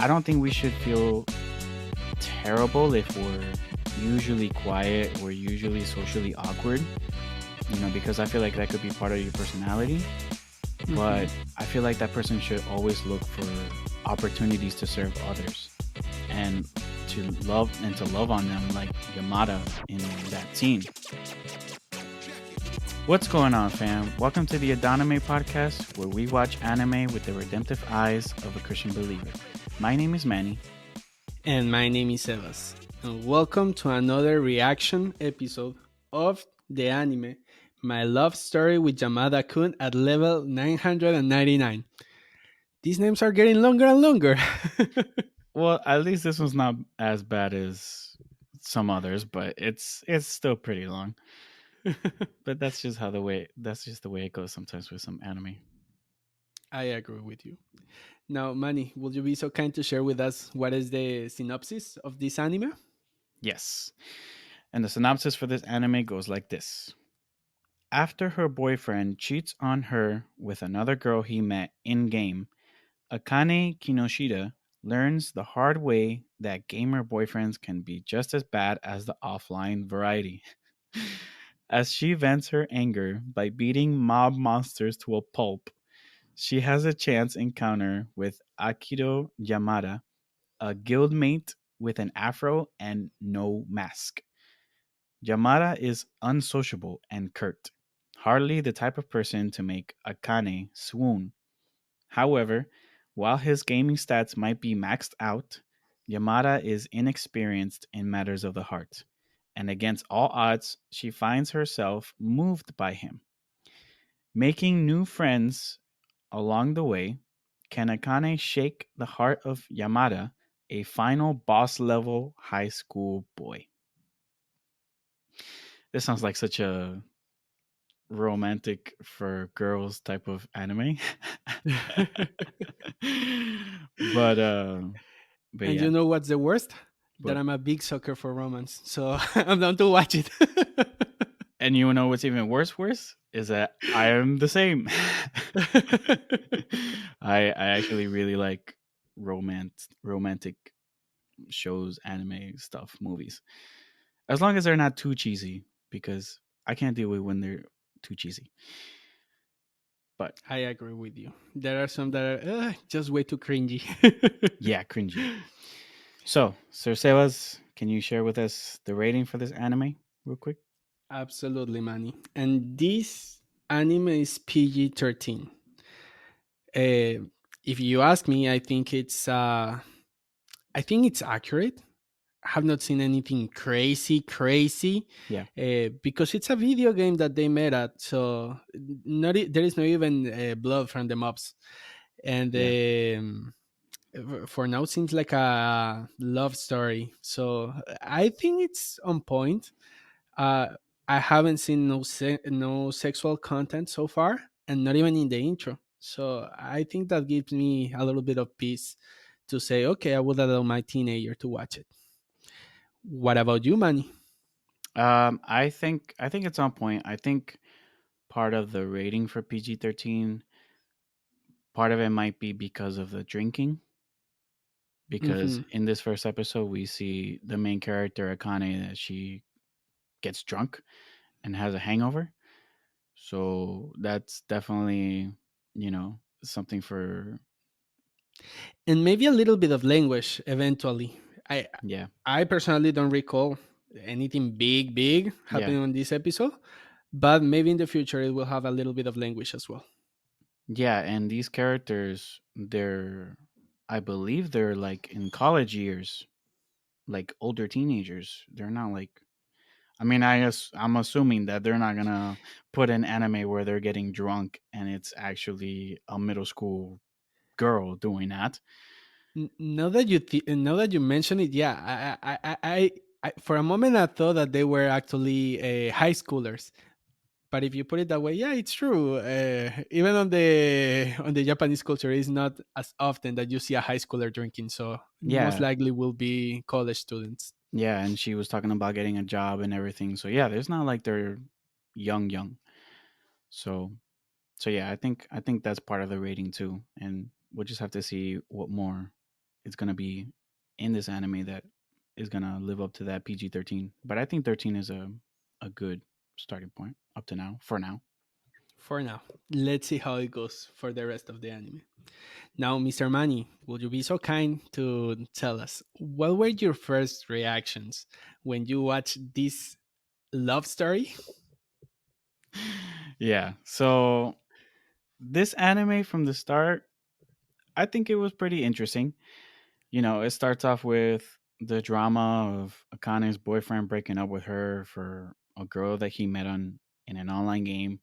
I don't think we should feel terrible if we're usually quiet, we're usually socially awkward, because I feel like that could be part of your personality. Hmm. But I feel like that person should always look for opportunities to serve others and to love on them like Yamada in that scene. What's going on, fam? Welcome to the Adonime podcast, where we watch anime with the redemptive eyes of a Christian believer. My name is Manny. And my name is Evas. And welcome to another reaction episode of the anime My Love Story with Yamada-Kun at level 999. These names are getting longer and longer. Well, at least this one's not as bad as some others, but it's still pretty long. But that's just the way it goes sometimes with some anime. I agree with you. Now, Manny, would you be so kind to share with us what is the synopsis of this anime? Yes. And the synopsis for this anime goes like this. After her boyfriend cheats on her with another girl he met in game, Akane Kinoshita learns the hard way that gamer boyfriends can be just as bad as the offline variety. As she vents her anger by beating mob monsters to a pulp, she has a chance encounter with Akito Yamada, a guildmate with an afro and no mask. Yamada is unsociable and curt, hardly the type of person to make Akane swoon. However, while his gaming stats might be maxed out, Yamada is inexperienced in matters of the heart, and against all odds, she finds herself moved by him. Making new friends along the way, can Akane shake the heart of Yamada, a final boss level high school boy? This sounds like such a romantic for girls type of anime. but uh but And yeah. you know what's the worst? That But I'm a big sucker for romance, so I'm down to watch it. and you know what's even worse is that I am the same. I actually really like romantic shows, anime stuff, movies. As long as they're not too cheesy, because I can't deal with when they're too cheesy. But I agree with you. There are some that are just way too cringy. yeah, cringy. So, Sir Sebas, can you share with us the rating for this anime real quick? Absolutely, Manny. And this anime is PG-13. Uh, if you ask me, I think it's accurate. I have not seen anything crazy, Yeah, because it's a video game that they made at. So there is no even blood from the mobs, and yeah. for now seems like a love story. So I think it's on point. Uh, I haven't seen no sexual content so far, and not even in the intro. So I think that gives me a little bit of peace to say, okay, I would allow my teenager to watch it. What about you, Manny? I think it's on point. I think part of the rating for PG-13, part of it might be because of the drinking. Because Hmm. in this first episode, we see the main character Akane that she gets drunk and has a hangover. So that's definitely, something for And maybe a little bit of language eventually. I yeah, I personally don't recall anything big yeah, happening on this episode, but maybe in the future it will have a little bit of language as well. yeah. And these characters, I believe they're like in college years, like older teenagers. They're not like. I mean, I'm assuming that they're not gonna put an anime where they're getting drunk and it's actually a middle school girl doing that. Now that you mention it, yeah, for a moment I thought that they were actually high schoolers. But if you put it that way, yeah, it's true. Even on the Japanese culture, it's not as often that you see a high schooler drinking. So most Yeah, likely will be college students. yeah, and she was talking about getting a job and everything. So yeah, there's not like they're young. So so yeah, I think that's part of the rating too, and we'll just have to see what more. it's gonna be in this anime that is gonna live up to that PG-13. But I think 13 is a good starting point up to now. For now, For now, let's see how it goes for the rest of the anime. Now, Mr. Manny, would you be so kind to tell us what were your first reactions when you watched this love story? yeah. So this anime from the start, I think it was pretty interesting. It starts off with the drama of Akane's boyfriend breaking up with her for a girl that he met on in an online game,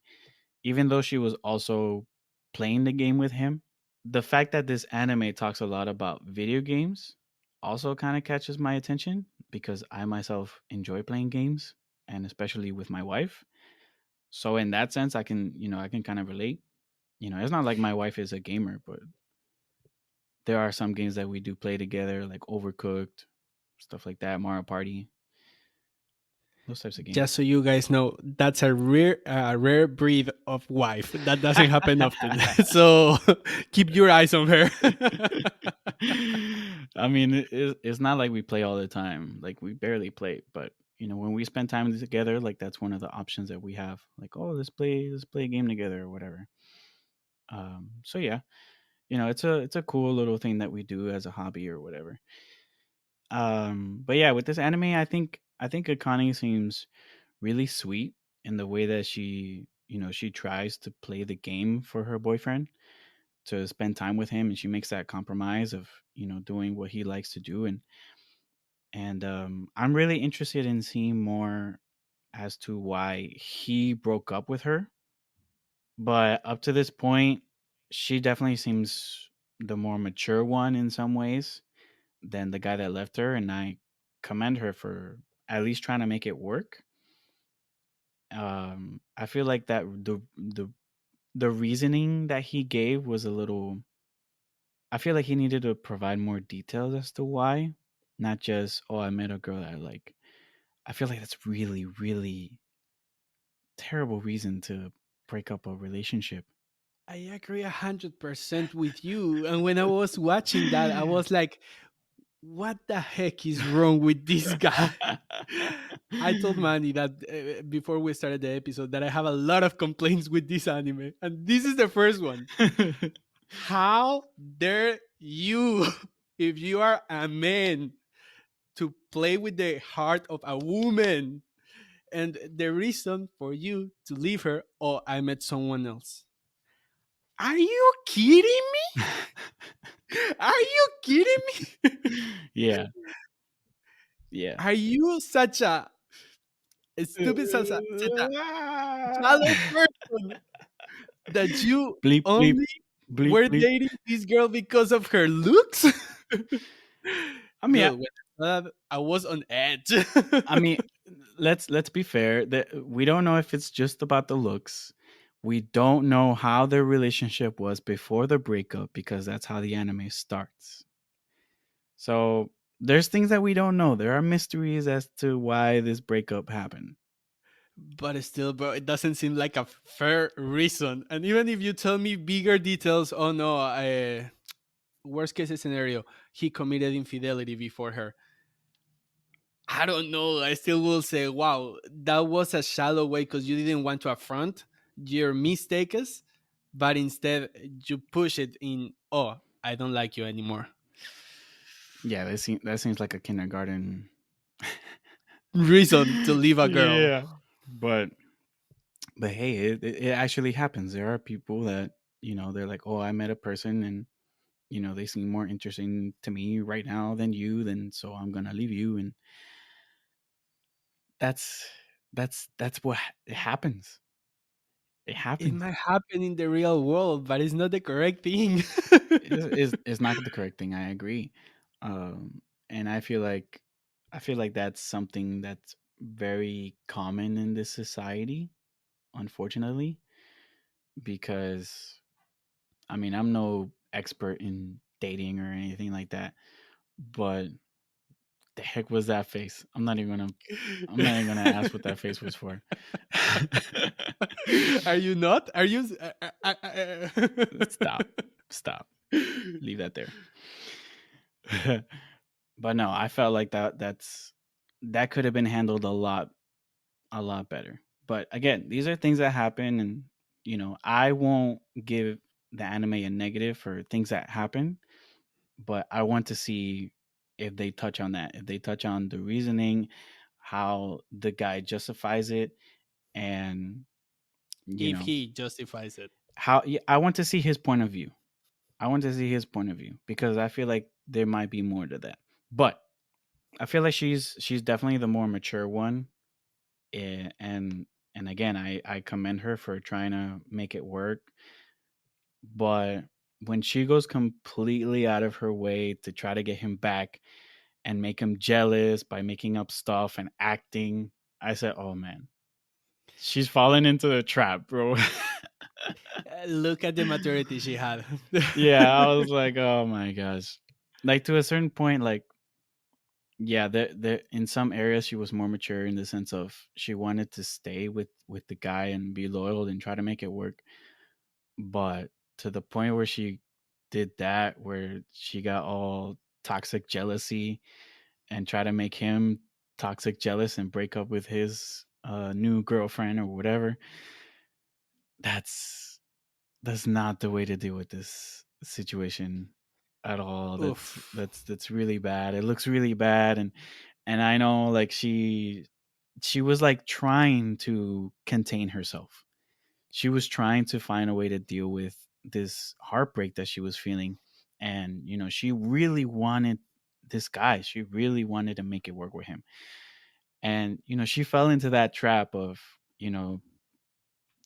even though she was also playing the game with him. The fact that this anime talks a lot about video games also kind of catches my attention because I myself enjoy playing games and especially with my wife. So in that sense, I can kind of relate. It's not like my wife is a gamer, but there are some games that we do play together, like Overcooked, stuff like that, Mario Party, those types of Just games. so you guys know, that's a rare breed of wife. That doesn't happen often. So keep your eyes on her. I mean, it's not like we play all the time. Like we barely play, but when we spend time together, like that's one of the options that we have. Like, oh, let's play a game together or whatever. So yeah, it's a cool little thing that we do as a hobby or whatever. But yeah, with this anime, I think Akane seems really sweet in the way that she tries to play the game for her boyfriend to spend time with him, and she makes that compromise of doing what he likes to do, and I'm really interested in seeing more as to why he broke up with her. But up to this point, she definitely seems the more mature one in some ways than the guy that left her, and I commend her for at least trying to make it work. I feel like that the reasoning that he gave was a little. I feel like he needed to provide more details as to why, not just I met a girl that I like. I feel like that's really really terrible reason to break up a relationship. I agree 100% with you. And when I was watching that, I was like, what the heck is wrong with this guy? I told Manny that before we started the episode that I have a lot of complaints with this anime, and this is the first one. How dare you, if you are a man, to play with the heart of a woman and the reason for you to leave her? Oh, I met someone else. Are you kidding me? Are you kidding me? Yeah, yeah. Are you such a stupid, such a shallow person that you Bleep bleep only bleep were bleep. dating this girl because of her looks? I mean, Dude, when I saw that, I was on edge. I mean, let's be fair. That we don't know if it's just about the looks. We don't know how their relationship was before the breakup because that's how the anime starts. So there's things that we don't know. There are mysteries as to why this breakup happened. But still, bro, it doesn't seem like a fair reason. And even if you tell me bigger details, oh no, worst case scenario, he committed infidelity before her. I don't know. I still will say, wow, that was a shallow way because you didn't want to affront your mistakes, but instead you push it in, oh, I don't like you anymore. Yeah, that seems like a kindergarten. Reason to leave a girl. Yeah, but hey, it actually happens. There are people that they're like, oh, I met a person and they seem more interesting to me right now than you, then so I'm gonna leave you, and that's that's what it happens. It It happens. might happen in the real world, but it's not the correct thing. Is not the correct thing. I agree, and I feel like that's something that's very common in this society, unfortunately, because I mean I'm no expert in dating or anything like that, but the heck was that face? I'm not even gonna ask what that face was for. Are you not? Are you? Stop. Stop. Leave that there. But no, I felt like that could have been handled a lot better. But again, these are things that happen, and I won't give the anime a negative for things that happen, but I want to see if they touch on that, if they touch on the reasoning, how the guy justifies it, and you If know he justifies it. how. Yeah, I want to see his point of view. I want to see his point of view because I feel like there might be more to that. But I feel like she's definitely the more mature one, and again, I commend her for trying to make it work. But when she goes completely out of her way to try to get him back and make him jealous by making up stuff and acting, I said, "Oh man, she's fallen into the trap, bro." Look at the maturity she had. Yeah, I was like, "Oh my gosh." Like to a certain point, like yeah, there in some areas she was more mature in the sense of she wanted to stay with the guy and be loyal and try to make it work. But to the point where she did that, where she got all toxic jealousy and try to make him toxic jealous and break up with his new girlfriend or whatever, that's that's not the way to deal with this situation at all. That's Oof. that's that's really bad. It looks really bad, and I know like she was like trying to contain herself. She was trying to find a way to deal with this heartbreak that she was feeling, and she really wanted this guy. She really wanted to make it work with him, and she fell into that trap of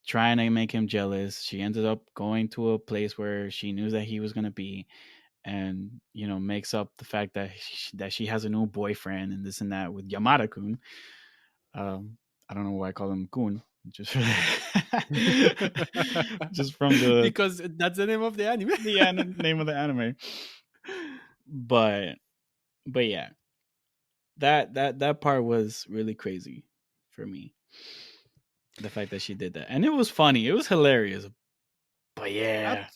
trying to make him jealous. She ended up going to a place where she knew that he was going to be, and makes up the fact that she has a new boyfriend and this and that with Yamada-Kun. I don't know why I call him Kun. Just just from the Because that's the name of the anime. name of the anime. But yeah, that part was really crazy for me. The fact that she did that, and it was funny. It was hilarious. But up yeah,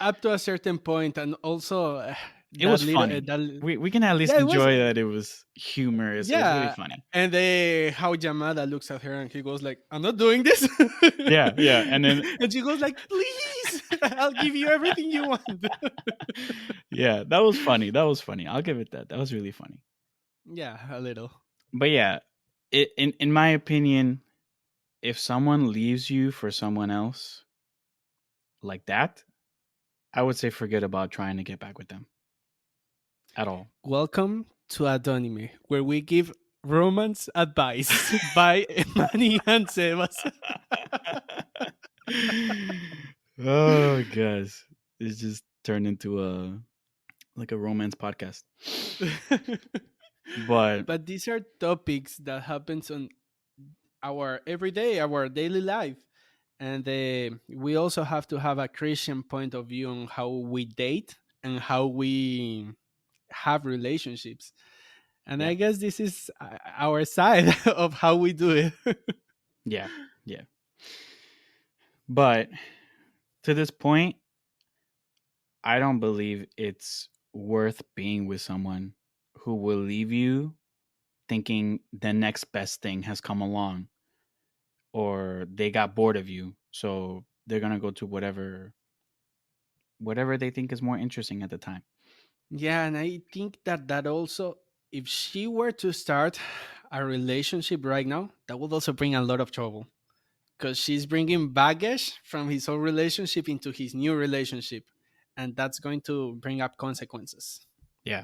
up to a certain point, and also it that was little funny. that We can at least yeah, it was enjoy that it was humorous. It was really yeah. funny. And they how Yamada looks at her and he goes like, "I'm not doing this," Yeah, yeah, and then and she goes like, "Please, I'll give you everything you want." yeah, that was funny. That was funny. I'll give it that. That was really funny. Yeah, a little. But yeah, in my opinion, if someone leaves you for someone else like that, I would say forget about trying to get back with them at all. Welcome to Adonime, where we give romance advice by Manny and Sebas. Oh gosh, it's just turned into a like a romance podcast. But But these are topics that happens on our everyday, our daily life, and we also have to have a Christian point of view on how we date and how we have relationships. And yeah, I guess this is our side of how we do it. yeah, yeah. But to this point, I don't believe it's worth being with someone who will leave you thinking the next best thing has come along or they got bored of you. So they're going to go to whatever they think is more interesting at the time. Yeah, and I think that also, if she were to start a relationship right now, that would also bring a lot of trouble because she's bringing baggage from his old relationship into his new relationship, and that's going to bring up consequences. Yeah.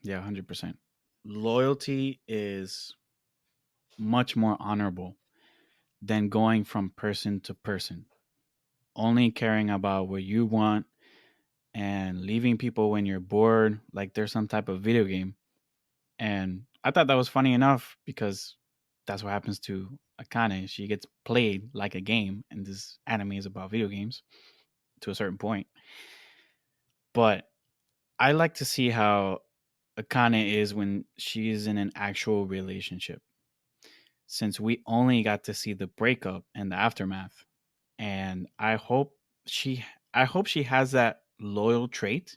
Yeah, 100%. Loyalty is much more honorable than going from person to person, only caring about what you want and leaving people when you're bored, like there's some type of video game. And I thought that was funny enough because that's what happens to Akane. She gets played like a game, and this anime is about video games to a certain point. But I like to see how Akane is when she's in an actual relationship, since we only got to see the breakup and the aftermath. And she I hope she has that loyal trait.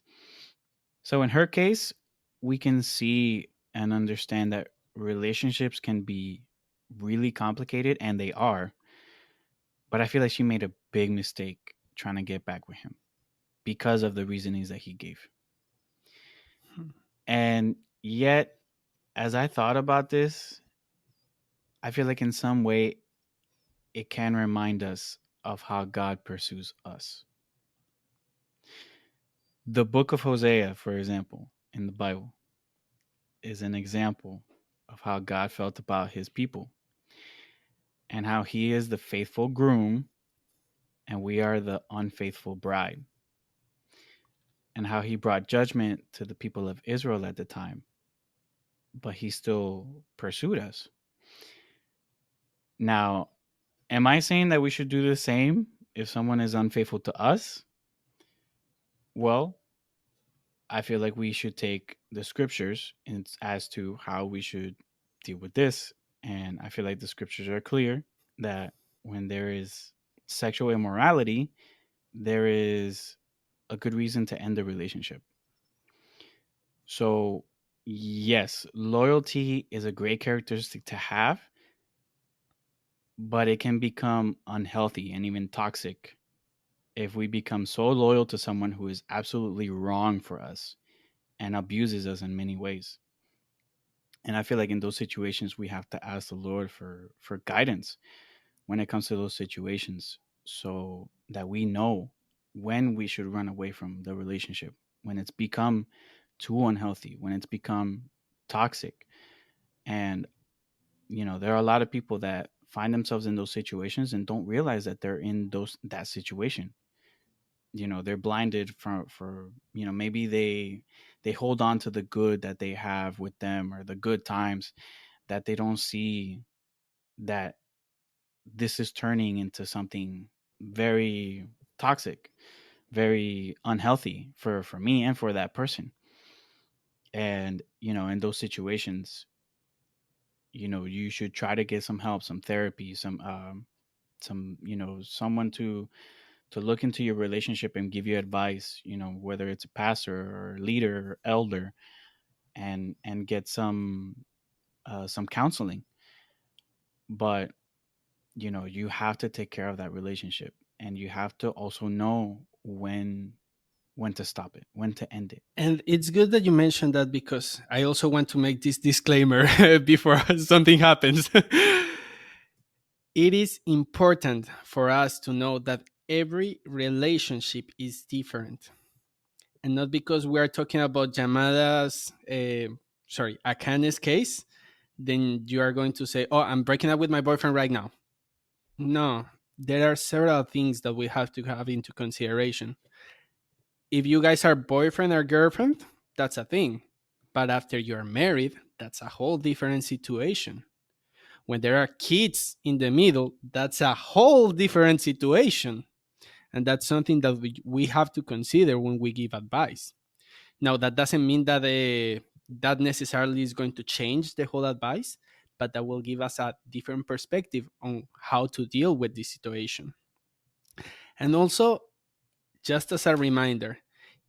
So in her case, we can see and understand that relationships can be really complicated, and they are. But I feel like she made a big mistake trying to get back with him because of the reasonings that he gave. And yet, as I thought about this, I feel like in some way it can remind us of how God pursues us. The book of Hosea, for example, in the Bible, is an example of how God felt about his people and how he is the faithful groom and we are the unfaithful bride, and how he brought judgment to the people of Israel at the time, but he still pursued us. Now, am I saying that we should do the same if someone is unfaithful to us? Well, I feel like we should take the scriptures as to how we should deal with this. And I feel like the scriptures are clear that when there is sexual immorality, there is a good reason to end the relationship. So, yes, loyalty is a great characteristic to have, but it can become unhealthy and even toxic if we become so loyal to someone who is absolutely wrong for us and abuses us in many ways. And I feel like in those situations we have to ask the Lord for guidance when it comes to those situations, so that we know when we should run away from the relationship, when it's become too unhealthy, when it's become toxic. And there are a lot of people that find themselves in those situations and don't realize that they're in that situation. They're blinded for maybe they hold on to the good that they have with them, or the good times, that they don't see that this is turning into something very toxic, very unhealthy for me and for that person. And in those situations, you should try to get some help, some therapy, some someone to look into your relationship and give you advice, whether it's a pastor or leader or elder, and get some counseling. But you have to take care of that relationship, and you have to also know when to stop it, when to end it. And it's good that you mentioned that, because I also want to make this disclaimer before something happens. It is important for us to know that every relationship is different. And not because we are talking about Akane's case, then you are going to say, "Oh, I'm breaking up with my boyfriend right now." No, there are several things that we have to have into consideration. If you guys are boyfriend or girlfriend, that's a thing. But after you're married, that's a whole different situation. When there are kids in the middle, that's a whole different situation. And that's something that we have to consider when we give advice. Now, that doesn't mean that that necessarily is going to change the whole advice, but that will give us a different perspective on how to deal with this situation. And also, just as a reminder,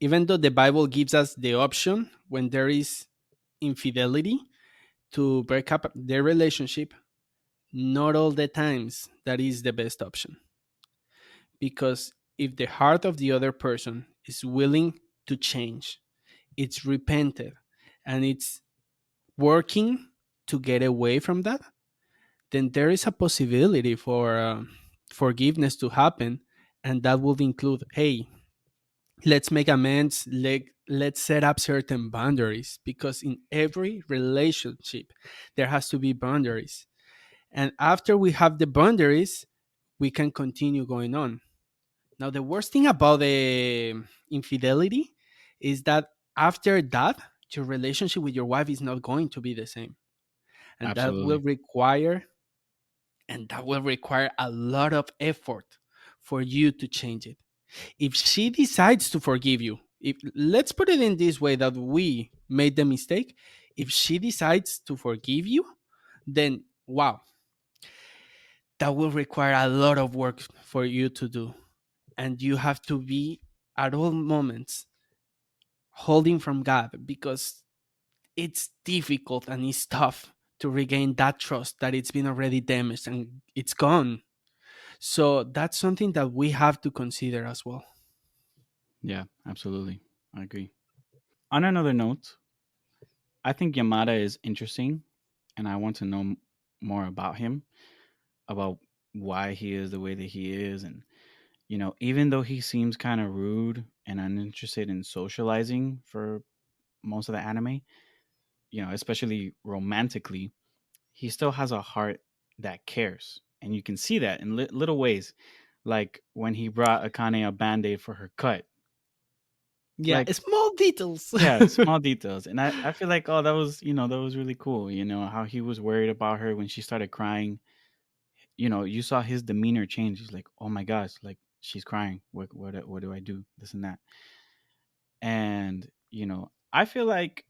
even though the Bible gives us the option when there is infidelity to break up the relationship, not all the times that is the best option. Because if the heart of the other person is willing to change, it's repented, and it's working to get away from that, then there is a possibility for forgiveness to happen. And that would include, hey, let's make amends, let's set up certain boundaries, because in every relationship there has to be boundaries. And after we have the boundaries, we can continue going on. Now, the worst thing about the infidelity is that after that, your relationship with your wife is not going to be the same. And Absolutely. that will require a lot of effort for you to change it. If she decides to forgive you, if let's put it in this way, that we made the mistake, if she decides to forgive you, then wow, that will require a lot of work for you to do. And you have to be at all moments holding from God, because it's difficult and it's tough to regain that trust that it's been already damaged and it's gone. So that's something that we have to consider as well. Yeah, absolutely. I agree. On another note, I think Yamada is interesting, and I want to know more about him, about why he is the way that he is, and even though he seems kind of rude and uninterested in socializing for most of the anime, especially romantically, he still has a heart that cares, and you can see that in little ways, like when he brought Akane a band-aid for her cut. Yeah, Like, small details. yeah, small details. And I feel like, oh, that was really cool. How he was worried about her when she started crying. You saw his demeanor change. He's like, oh my gosh, like she's crying. What do I do? This and that. And I feel like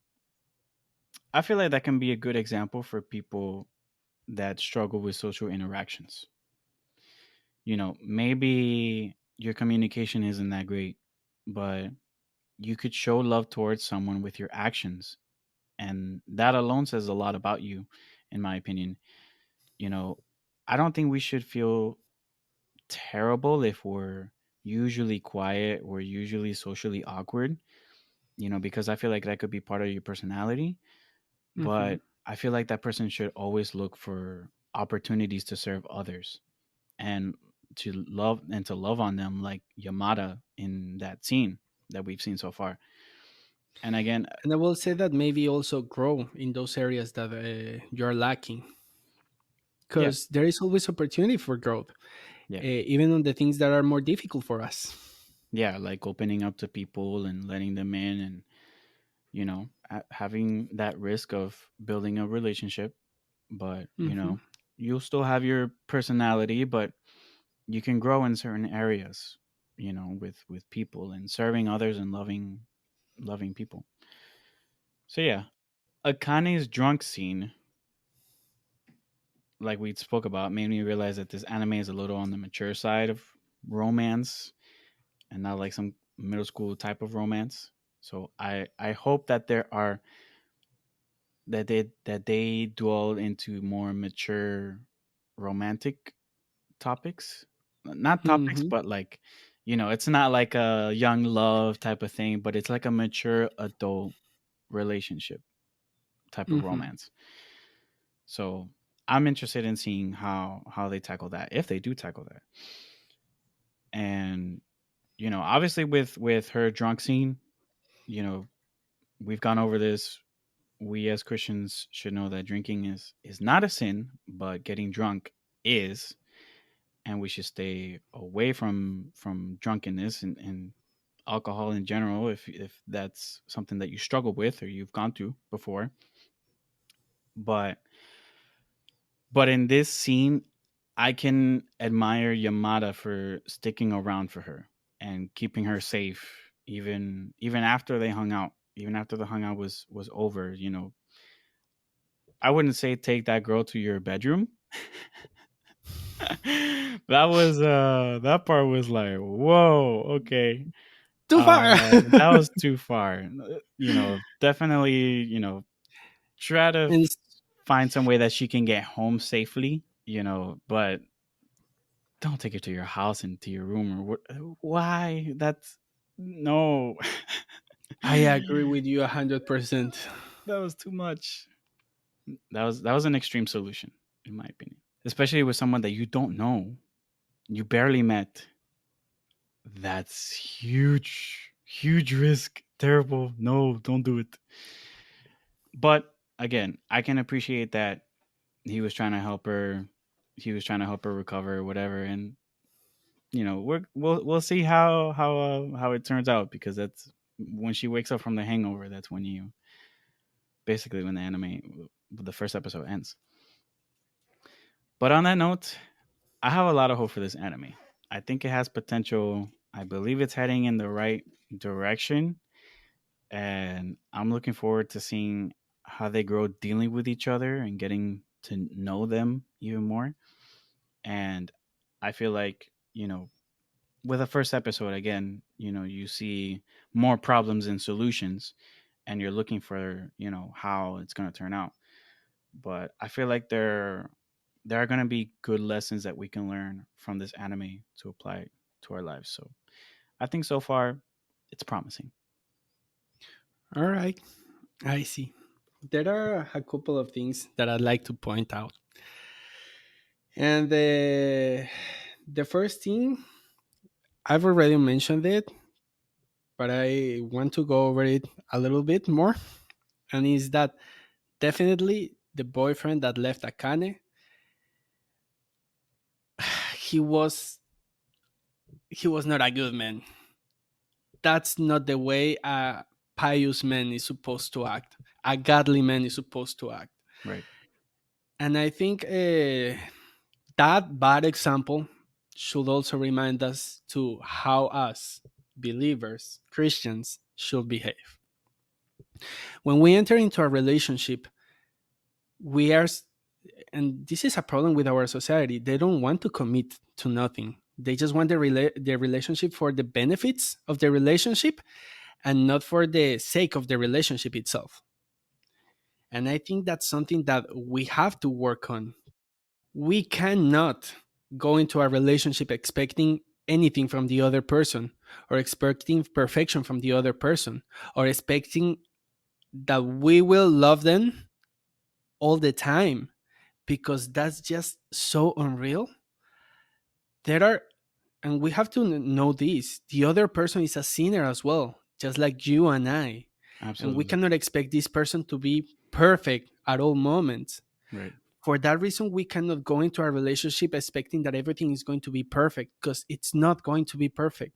that can be a good example for people that struggle with social interactions. Maybe your communication isn't that great, but you could show love towards someone with your actions, and that alone says a lot about you, in my opinion. you know I don't think we should feel terrible if we're usually quiet, we're usually socially awkward, because I feel like that could be part of your personality. Hmm. But I feel like that person should always look for opportunities to serve others, and to love on them, like Yamada in that scene that we've seen so far. And again, And I will say that maybe also grow in those areas that you're lacking, yeah, because there is always opportunity for growth, yeah, even on the things that are more difficult for us. yeah, like opening up to people and letting them in, and having that risk of building a relationship. But Hmm. you'll still have your personality, but you can grow in certain areas, with people and serving others and loving people. So yeah, Akane's drunk scene, like we spoke about, made me realize that this anime is a little on the mature side of romance, and not like some middle school type of romance. So I hope that they dwell into more mature romantic topics. Not topics, Hmm. but like, it's not like a young love type of thing, but it's like a mature adult relationship type of Hmm. romance. So I'm interested in seeing how they tackle that, if they do tackle that. And obviously with her drunk scene, you know, we've gone over this. We as Christians should know that drinking is not a sin, but getting drunk is, and we should stay away from drunkenness and alcohol in general, if that's something that you struggle with or you've gone through before. But in this scene, I can admire Yamada for sticking around for her and keeping her safe, even after they hung out, even after the hangout was over. I wouldn't say take that girl to your bedroom. That part was like, whoa, okay. Too far. That was too far. Definitely, try to And find some way that she can get home safely, but don't take her to your house and to your room, or what. Why? That's no. I agree with you 100%. That was too much. That was an extreme solution, in my opinion, especially with someone that you don't know, you barely met. That's huge, huge risk. Terrible. No, don't do it. But again, I can appreciate that he was trying to help her. He was trying to help her recover, whatever. And we'll see how it turns out, because that's when she wakes up from the hangover. That's when you basically when the first episode ends. But on that note, I have a lot of hope for this anime. I think it has potential. I believe it's heading in the right direction, and I'm looking forward to seeing how they grow dealing with each other and getting to know them even more. And I feel like, with the first episode, again, you see more problems and solutions, and you're looking for, how it's going to turn out. But I feel like there are going to be good lessons that we can learn from this anime to apply to our lives. So I think so far it's promising. All right, I see. There are a couple of things that I'd like to point out. And the first thing, I've already mentioned it, but I want to go over it a little bit more. And is that definitely the boyfriend that left Akane, he was he was not a good man. That's not the way a pious man is supposed to act. A godly man is supposed to act. Right. And I think that bad example should also remind us to how us believers, Christians, should behave. When we enter into a relationship, we are, and this is a problem with our society. They don't want to commit to nothing. They just want the relationship for the benefits of the relationship and not for the sake of the relationship itself. And I think that's something that we have to work on. We cannot go into a relationship expecting anything from the other person, or expecting perfection from the other person, or expecting that we will love them all the time, because that's just so unreal. There are, and we have to know this, the other person is a sinner as well, just like you and I. And we Absolutely. cannot expect this person to be perfect at all moments. Right. For that reason, we cannot go into a relationship expecting that everything is going to be perfect, because it's not going to be perfect.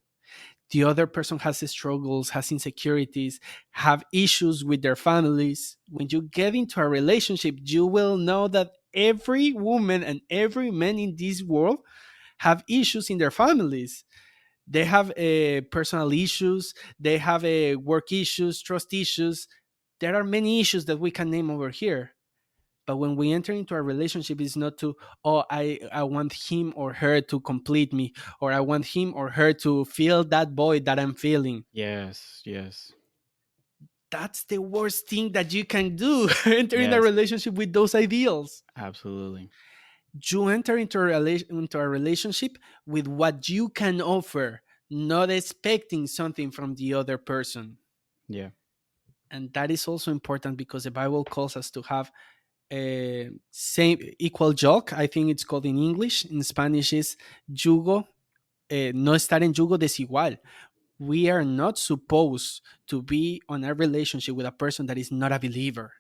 The other person has struggles, has insecurities, have issues with their families. When you get into a relationship, you will know that every woman and every man in this world have issues in their families. They have personal issues, they have work issues, trust issues. There are many issues that we can name over here. But when we enter into a relationship, it's not to, oh, I want him or her to complete me, or I want him or her to feel that void that I'm feeling. Yes. Yes. That's the worst thing that you can do. Enter in a Yes. relationship with those ideals. Absolutely. You enter into a relationship with what you can offer, not expecting something from the other person. Yeah. And that is also important, because the Bible calls us to have same equal yoke. I think it's called in English. In Spanish is yugo, no estar en yugo desigual. We are not supposed to be on a relationship with a person that is not a believer.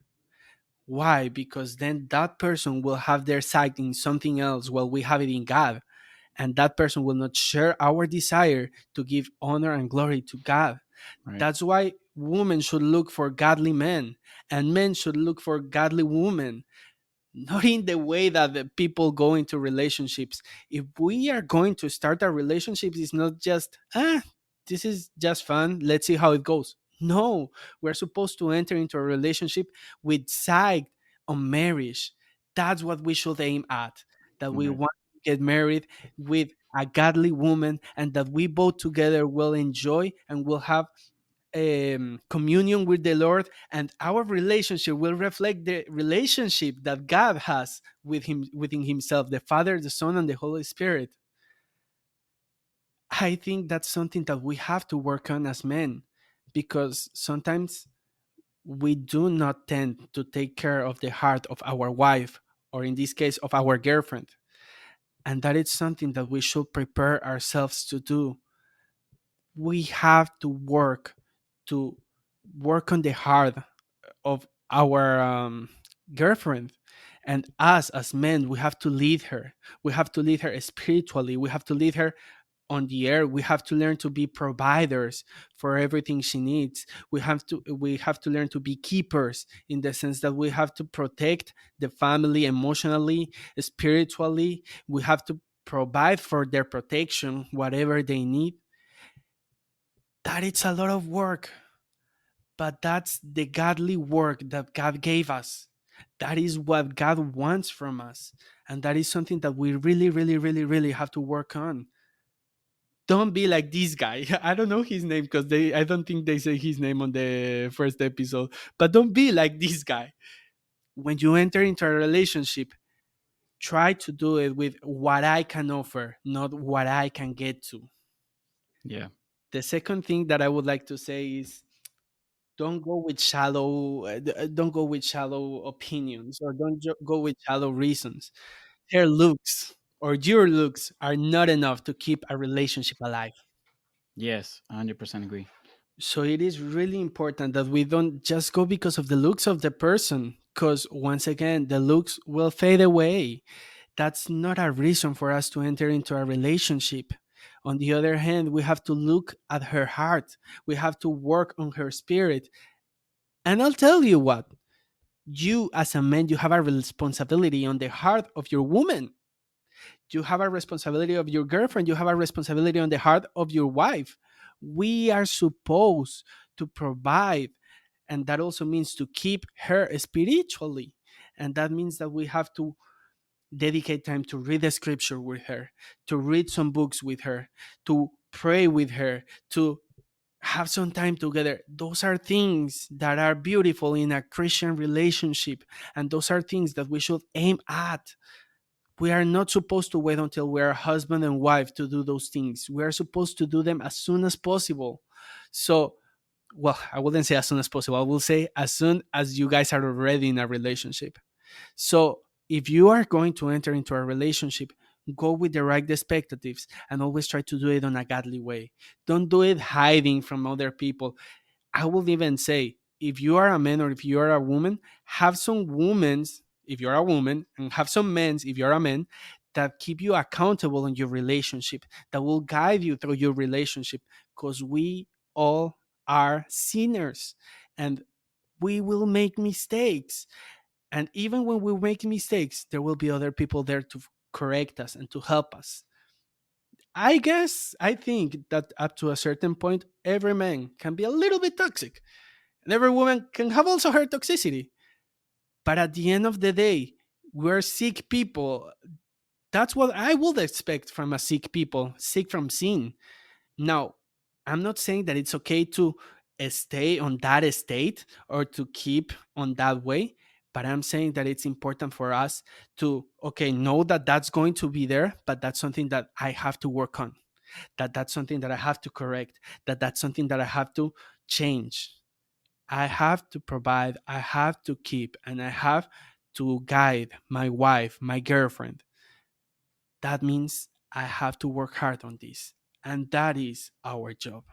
Why? Because then that person will have their sight in something else while we have it in God. And that person will not share our desire to give honor and glory to God. Right. That's why women should look for godly men and men should look for godly women, not in the way that the people go into relationships. If we are going to start our relationships, it's not just, this is just fun, let's see how it goes. No, we're supposed to enter into a relationship with sight on marriage. That's what we should aim at. That we Right. want to get married with a godly woman, and that we both together will enjoy and will have communion with the Lord, and our relationship will reflect the relationship that God has with Him, within Himself, the Father, the Son, and the Holy Spirit. I think that's something that we have to work on as men, because sometimes we do not tend to take care of the heart of our wife, or in this case, of our girlfriend. And that is something that we should prepare ourselves to do. We have to work on the heart of our girlfriend. And us as men, we have to lead her. We have to lead her spiritually. We have to lead her on the air. We have to learn to be providers for everything she needs. We have to learn to be keepers, in the sense that we have to protect the family emotionally, spiritually. We have to provide for their protection, whatever they need. That it's a lot of work, but that's the godly work that God gave us. That is what God wants from us. And that is something that we really, really, really, really have to work on. Don't be like this guy. I don't know his name because they I don't think they say his name on the first episode. But don't be like this guy. When you enter into a relationship, try to do it with what I can offer, not what I can get to. Yeah. The second thing that I would like to say is don't go with shallow opinions, or go with shallow reasons. Their looks or your looks are not enough to keep a relationship alive. Yes, 100% agree. So it is really important that we don't just go because of the looks of the person, because once again the looks will fade away. That's not a reason for us to enter into a relationship. On the other hand, we have to look at her heart, we have to work on her spirit. And I'll tell you what, you as a man, you have a responsibility on the heart of your woman. You have a responsibility of your girlfriend. You have a responsibility on the heart of your wife. We are supposed to provide, and that also means to keep her spiritually. And that means that we have to dedicate time to read the scripture with her, to read some books with her, to pray with her, to have some time together. Those are things that are beautiful in a Christian relationship. And those are things that we should aim at. We are not supposed to wait until we are husband and wife to do those things. We are supposed to do them as soon as possible. So, well, I wouldn't say as soon as possible. I will say as soon as you guys are already in a relationship. So, if you are going to enter into a relationship, go with the right expectatives and always try to do it on a godly way. Don't do it hiding from other people. I will even say, if you are a man or if you are a woman, have some women's if you're a woman, and have some men's if you're a man, that keep you accountable in your relationship, that will guide you through your relationship, because we all are sinners and we will make mistakes. And even when we make mistakes, there will be other people there to correct us and to help us. I think that up to a certain point, every man can be a little bit toxic, and every woman can have also her toxicity. But at the end of the day, we're sick people. That's what I would expect from a sick people, sick from sin. Now, I'm not saying that it's okay to stay on that state or to keep on that way, but I'm saying that it's important for us to, okay, know that that's going to be there, but that's something that I have to work on, that that's something that I have to correct, that that's something that I have to change. I have to provide, I have to keep, and I have to guide my wife, my girlfriend. That means I have to work hard on this. And that is our job.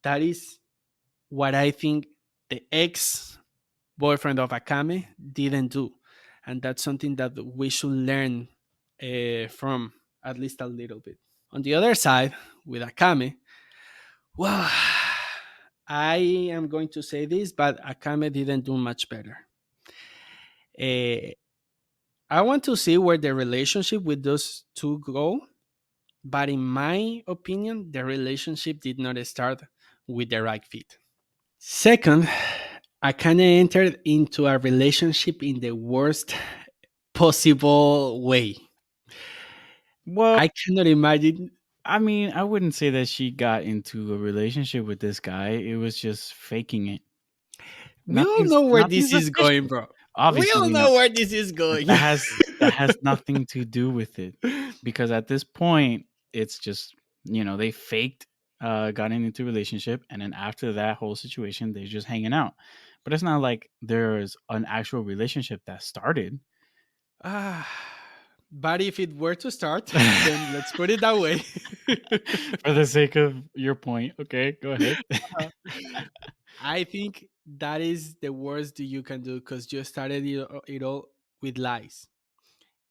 That is what I think the ex boyfriend of Akame didn't do. And that's something that we should learn from at least a little bit. On the other side, with Akame, well, I am going to say this, but Akame didn't do much better. Uh, I want to see where the relationship with those two go, but in my opinion, the relationship did not start with the right fit. Second, I kind of entered into a relationship in the worst possible way. Well, I cannot imagine. I mean, I wouldn't say that she got into a relationship with this guy. It was just faking it. We all know where this Nothing's is going, official. bro. We Obviously, all we know. know where this is But going. that has nothing to do with it, because at this point, it's just, they faked gotten into a relationship, and then after that whole situation, they're just hanging out. But it's not like there's an actual relationship that started. Ah, but if it were to start, then let's put it that way. For the sake of your point, okay, go ahead. I think that is the worst that you can do because you started it all with lies.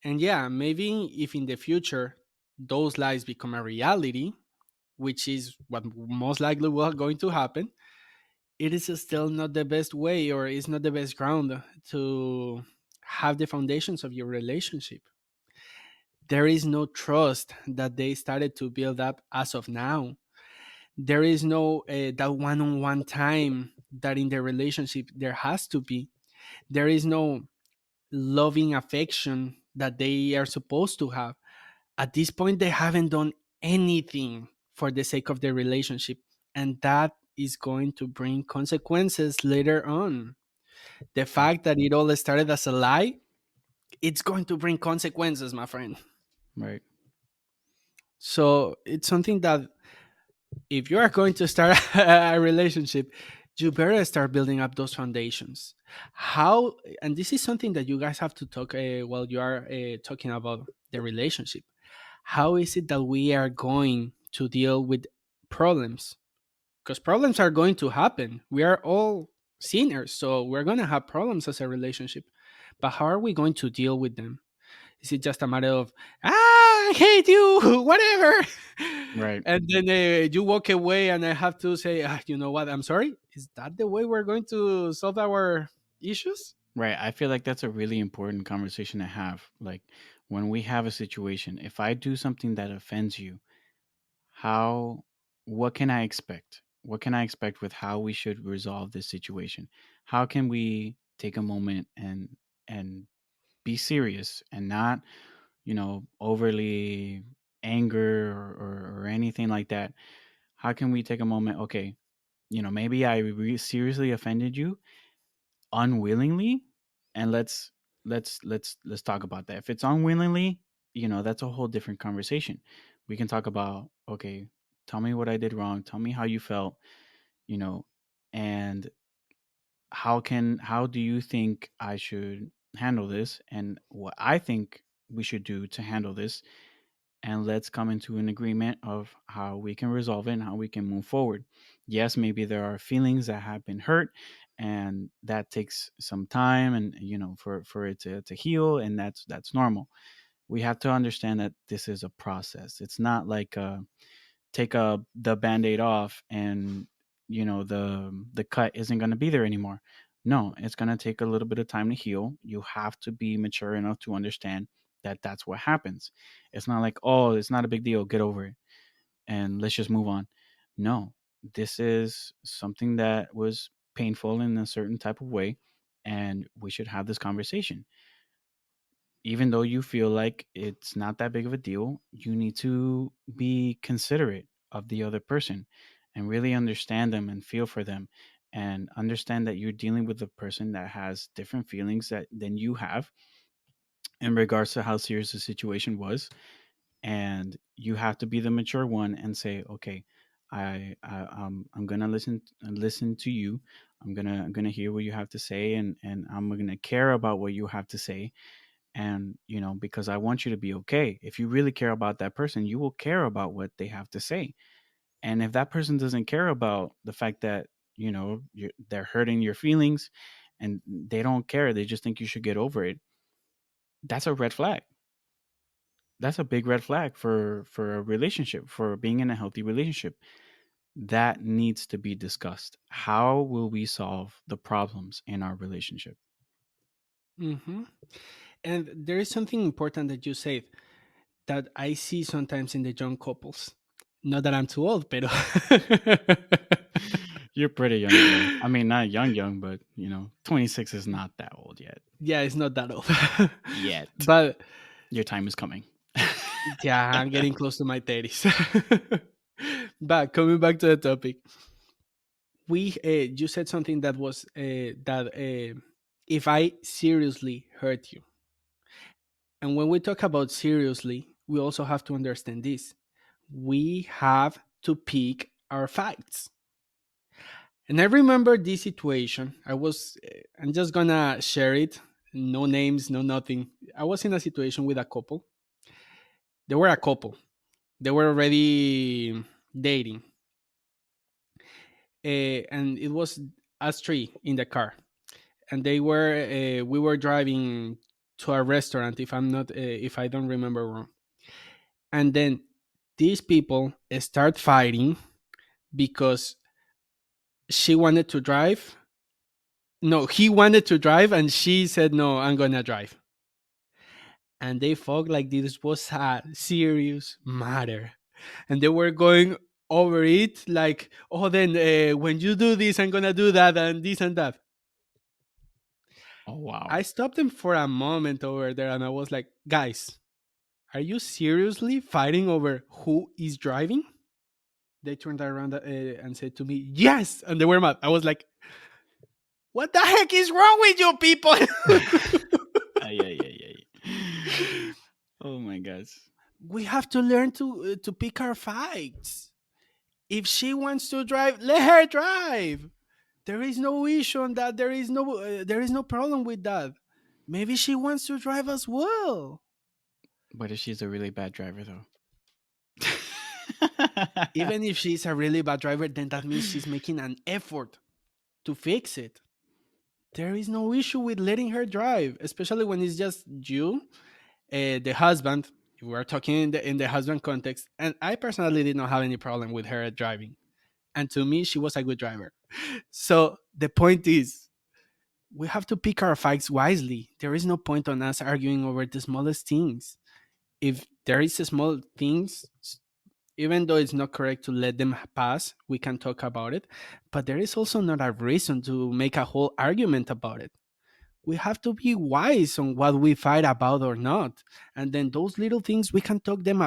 And yeah, maybe if in the future those lies become a reality, which is what most likely will going to happen, it is still not the best way or it's not the best ground to have the foundations of your relationship. There is no trust that they started to build up as of now. There is no that one-on-one time that in the relationship there has to be. There is no loving affection that they are supposed to have. At this point, they haven't done anything for the sake of the relationship, and that is going to bring consequences later on. The Right. fact that it all started as a lie, it's going to bring consequences, my friend. Right. So it's something that if you are going to start a relationship, you better start building up those foundations. How, and this is something that you guys have to talk while you are talking about the relationship. How is it that we are going to deal with problems? Because problems are going to happen. We are all sinners, so we're going to have problems as a relationship. But how are we going to deal with them? Is it just a matter of, I hate you, whatever? Right. And then you walk away, and I have to say, you know what, I'm sorry? Is that the way we're going to solve our issues? Right. I feel like that's a really important conversation to have. Like when we have a situation, if I do something that offends you, how what can I expect? What can I expect with how we should resolve this situation? How can we take a moment and be serious and not, overly anger or anything like that? How can we take a moment? Okay, maybe I seriously offended you unwillingly, and let's talk about that. If it's unwillingly, that's a whole different conversation. We can talk about, okay, tell me what I did wrong, tell me how you felt, you know and how do you think I should handle this, and what I think we should do to handle this, and let's come into an agreement of how we can resolve it and how we can move forward. Yes, maybe there are feelings that have been hurt, and that takes some time, and for it to heal, and that's normal. We have to understand that this is a process. It's not like take the band-aid off and the cut isn't going to be there anymore. No, it's going to take a little bit of time to heal. You have to be mature enough to understand that that's what happens. It's not like, oh, it's not a big deal, get over it and let's just move on. No, this is something that was painful in a certain type of way, and we should have this conversation. Even though you feel like it's not that big of a deal, you need to be considerate of the other person and really understand them and feel for them, and understand that you're dealing with a person that has different feelings than you have in regards to how serious the situation was. And you have to be the mature one and say, okay, I'm gonna listen to you. I'm gonna hear what you have to say, and I'm gonna care about what you have to say. And because I want you to be okay. If you really care about that person, you will care about what they have to say. And if that person doesn't care about the fact that they're hurting your feelings, and they don't care, they just think you should get over it, that's a red flag. That's a big red flag for a relationship, for being in a healthy relationship. That needs to be discussed. How will we solve the problems in our relationship? Hmm. And there is something important that you said that I see sometimes in the young couples. Not that I'm too old, pero You're pretty young, bro. I mean, not young, but 26 is not that old yet. yeah, it's not that old. Yet. But Your time is coming. yeah, I'm getting close to my 30s. But coming back to the topic, we you said something that was that if I seriously hurt you, and when we talk about seriously, we also have to understand this: we have to pick our fights. And I remember this situation. I'm just gonna share it. No names, no nothing. I was in a situation with a couple. They were a couple. They were already dating, and it was us three in the car. And we were driving to a restaurant, if I don't remember wrong. And then these people start fighting because she wanted to drive. No, he wanted to drive, and she said, "No, I'm gonna drive." And they felt like this was a serious matter, and they were going over it like, "Oh, then when you do this, I'm gonna do that and this and that." Oh, wow. I stopped them for a moment over there, and I was like, "Guys, are you seriously fighting over who is driving?" they turned around and said to me, "Yes," and they were mad. I was like, "What the heck is wrong with you people?" Ay, ay, ay, ay. Oh my gosh. We have to learn to pick our fights. If she wants to drive, let her drive. There is no issue on that. There is no problem with that. Maybe she wants to drive as well. What if she's a really bad driver though? Even if she's a really bad driver, then that means she's making an effort to fix it. There is no issue with letting her drive, especially when it's just you, the husband. If we are talking in the husband context, and I personally did not have any problem with her driving, and to me, she was a good driver. So the point is, we have to pick our fights wisely. There is no point on us arguing over the smallest things. If there is a small things, even though it's not correct to let them pass, we can talk about it. But there is also not a reason to make a whole argument about it. We have to be wise on what we fight about or not, and then those little things we can talk them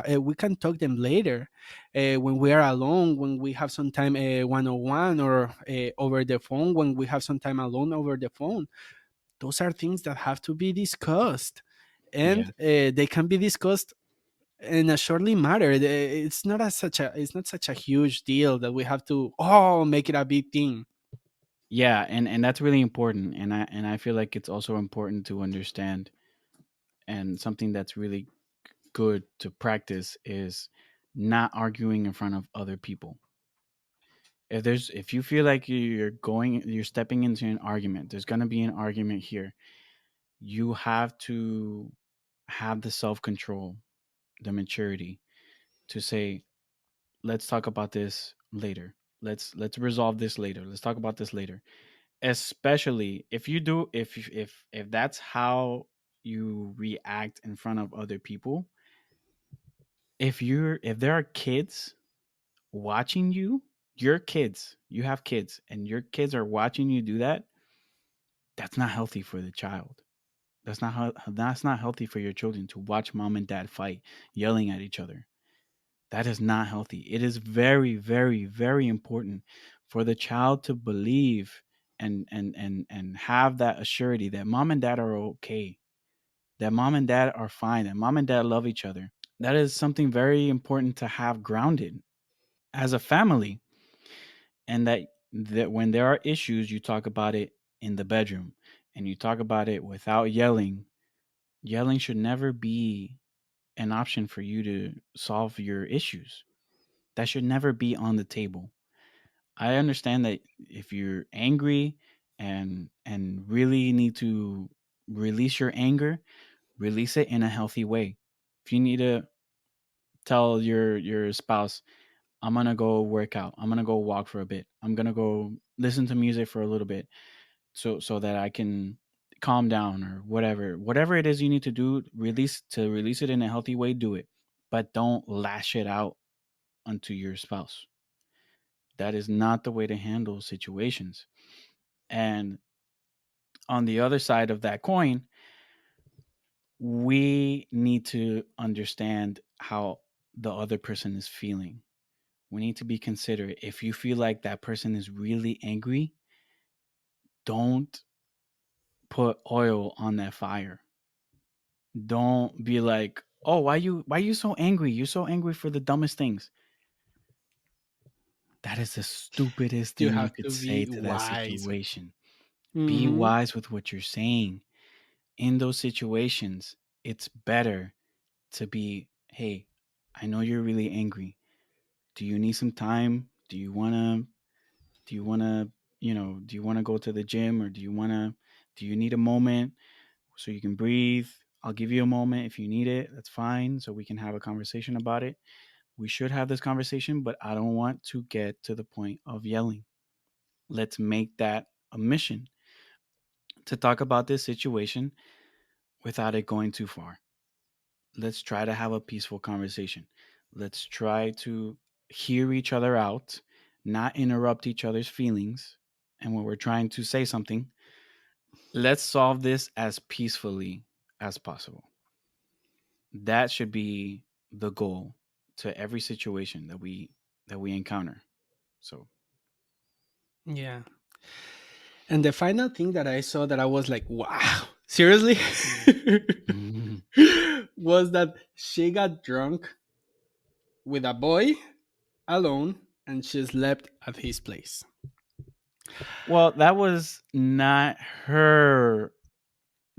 later, when we are alone, when we have some time, one-on-one, or over the phone, when we have some time alone over the phone. Those are things that have to be discussed, and Yeah. they can be discussed in a shortly matter. It's not such a huge deal that we have to make it a big thing. Yeah, and that's really important, and I feel like it's also important to understand, and something that's really good to practice is not arguing in front of other people. If you feel like you're stepping into an argument, there's going to be an argument here. You have to have the self-control, the maturity to say, let's talk about this later. Let's resolve this later. Let's talk about this later. Especially if that's how you react in front of other people. If there are kids watching you, your kids, you have kids and your kids are watching you do that, that's not healthy for the child. That's not healthy for your children to watch mom and dad fight, yelling at each other. That is not healthy. It is very, very, very important for the child to believe and have that assurity that mom and dad are okay, that mom and dad are fine, that mom and dad love each other. That is something very important to have grounded as a family, and that when there are issues, you talk about it in the bedroom and you talk about it without yelling. Yelling should never be an option for you to solve your issues. That should never be on the table. I understand that if you're angry and really need to release your anger, release it in a healthy way. If you need to tell your spouse, I'm gonna go work out, I'm gonna go walk for a bit, I'm gonna go listen to music for a little bit, so that I can calm down, or whatever it is you need to do, release it in a healthy way, do it. But don't lash it out onto your spouse. That is not the way to handle situations. And on the other side of that coin, we need to understand how the other person is feeling. We need to be considerate. If you feel like that person is really angry, don't put oil on that fire. Don't be like, "Oh, why you so angry? You're so angry for the dumbest things." That is the stupidest You thing you have could to say be to that wise. situation. Be Hmm. wise with what you're saying. In those situations, it's better to be, "Hey, I know you're really angry. Do you need some time? Do you want to do you want to go to the gym, or do you need a moment so you can breathe? I'll give you a moment if you need it. That's fine. So we can have a conversation about it. We should have this conversation, but I don't want to get to the point of yelling. Let's make that a mission to talk about this situation without it going too far. Let's try to have a peaceful conversation. Let's try to hear each other out, not interrupt each other's feelings. And when we're trying to say something, let's solve this as peacefully as possible. That should be the goal to every situation that that we encounter. So, Yeah. And the final thing that I saw that I was like, wow, seriously? mhm. Was that she got drunk with a boy alone and she slept at his place. Well, that was not her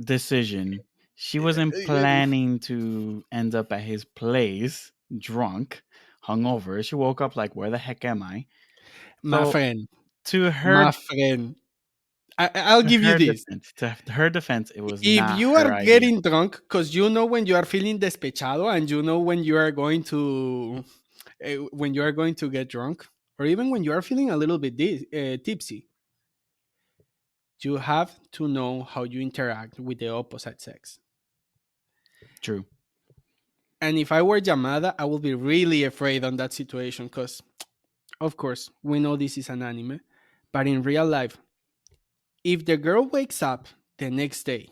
decision. She wasn't planning to end up at his place drunk, hungover. She woke up like, "Where the heck am I?" My So, friend, to my her friend, I'll to give you her this. defense, it was If not you are her idea. getting drunk, because you know when you are feeling despechado and you know when you are going to when you are going to get drunk, or even when you are feeling a little bit tipsy, you have to know how you interact with the opposite sex. True. And if I were Yamada, I would be really afraid on that situation because, of course, we know this is an anime, but in real life, if the girl wakes up the next day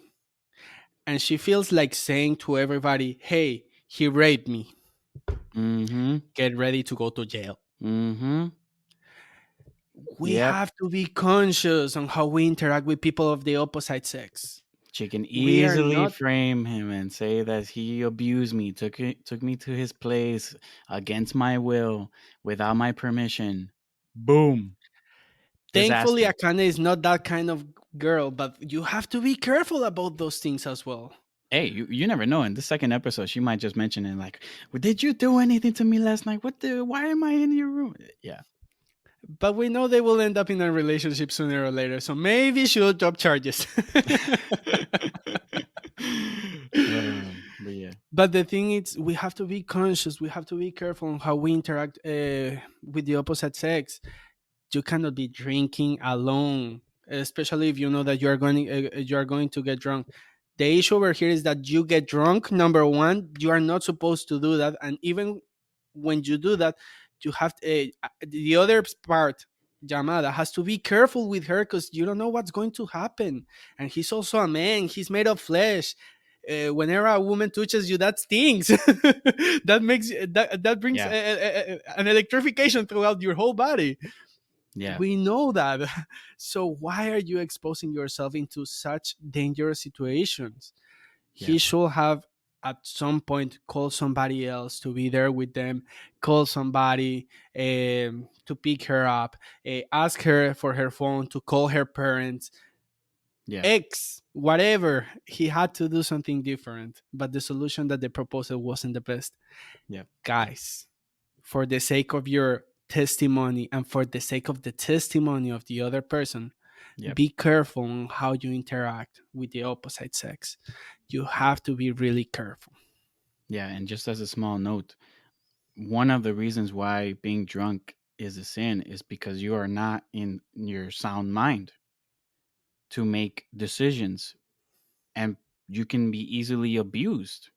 and she feels like saying to everybody, hey, he raped me, Mhm. get ready to go to jail. Mhm. We Yep. have to be conscious on how we interact with people of the opposite sex. She can We are easily not frame him and say that he abused me, took me to his place against my will, without my permission. Boom. Thankfully, Disaster. Akane is not that kind of girl, but you have to be careful about those things as well. Hey, you never know. In the second episode, she might just mention it like, "Well, did you do anything to me last night? What the? Why am I in your room?" Yeah. But we know they will end up in a relationship sooner or later, so maybe she'll drop charges. But yeah, But the thing is, we have to be conscious. We have to be careful on how we interact with the opposite sex. You cannot be drinking alone, especially if you know that you are going to get drunk. The issue over here is that you get drunk. Number one, you are not supposed to do that, and even when you do that, you have the other part. Yamada has to be careful with her because you don't know what's going to happen. And he's also a man. He's made of flesh. Whenever a woman touches you, that stings. That brings yeah, an electrification throughout your whole body. yeah, We know that. So why are you exposing yourself into such dangerous situations? yeah, He should have at some point called somebody else to be there with them, call somebody to pick her up, ask her for her phone, to call her parents, yeah, X, whatever. He had to do something different, but the solution that they proposed wasn't the best. yeah, Guys, for the sake of your testimony and for the sake of the testimony of the other person, yeah, be careful on how you interact with the opposite sex. You have to be really careful. yeah. And just as a small note, one of the reasons why being drunk is a sin is because you are not in your sound mind to make decisions, and you can be easily abused.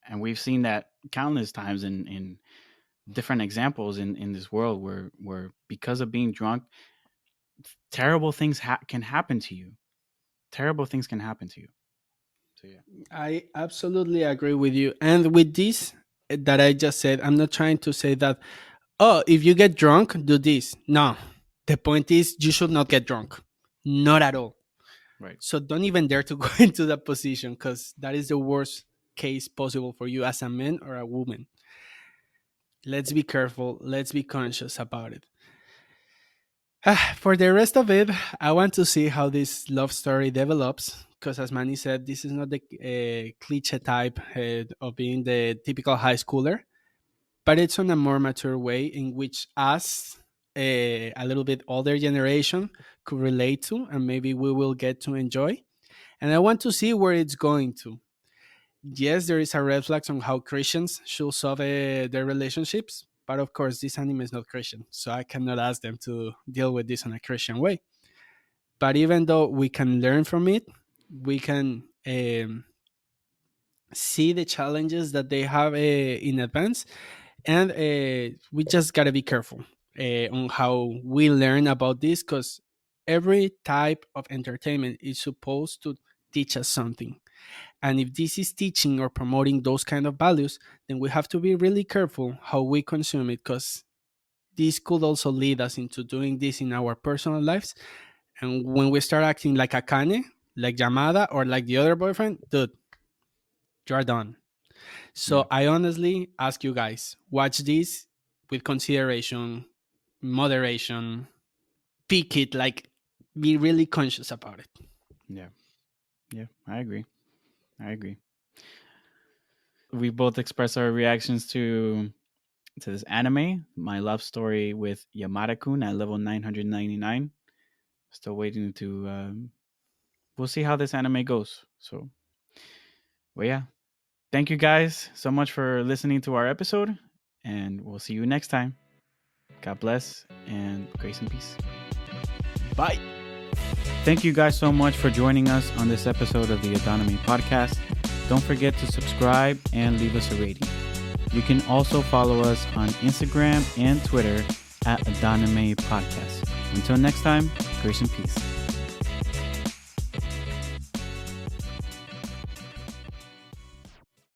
And we've seen that countless times in different examples in this world where because of being drunk, terrible things can happen to you. Terrible things can happen to you. So yeah. I absolutely agree with you. And with this that I just said, I'm not trying to say that, oh, if you get drunk, do this. No. The point is, you should not get drunk. Not at all. Right. So don't even dare to go into that position because that is the worst case possible for you as a man or a woman. Let's be careful. Let's be conscious about it. For the rest of it, I want to see how this love story develops. Because, as Manny said, this is not the cliche type of being the typical high schooler, but it's on a more mature way in which us, a little bit older generation, could relate to, and maybe we will get to enjoy. And I want to see where it's going to. Yes, there is a red flag on how Christians should solve their relationships, but of course, this anime is not Christian, so I cannot ask them to deal with this in a Christian way. But even though we can learn from it, we can see the challenges that they have in advance, and we just gotta be careful on how we learn about this because every type of entertainment is supposed to teach us something. And if this is teaching or promoting those kind of values, then we have to be really careful how we consume it because this could also lead us into doing this in our personal lives. And when we start acting like Akane, like Yamada, or like the other boyfriend, dude, you're done. Yeah. So I honestly ask you guys, watch this with consideration, moderation, pick it, like be really conscious about it. Yeah. Yeah. I agree. I agree. We both express our reactions to this anime, my love story with Yamada-Kun at level 999. Still waiting to. We'll see how this anime goes. So, well, yeah. Thank you guys so much for listening to our episode, and we'll see you next time. God bless and grace and peace. Bye. Thank you guys so much for joining us on this episode of the Adonime podcast. Don't forget to subscribe and leave us a rating. You can also follow us on Instagram and Twitter at Adonime Podcast. Until next time, grace and peace.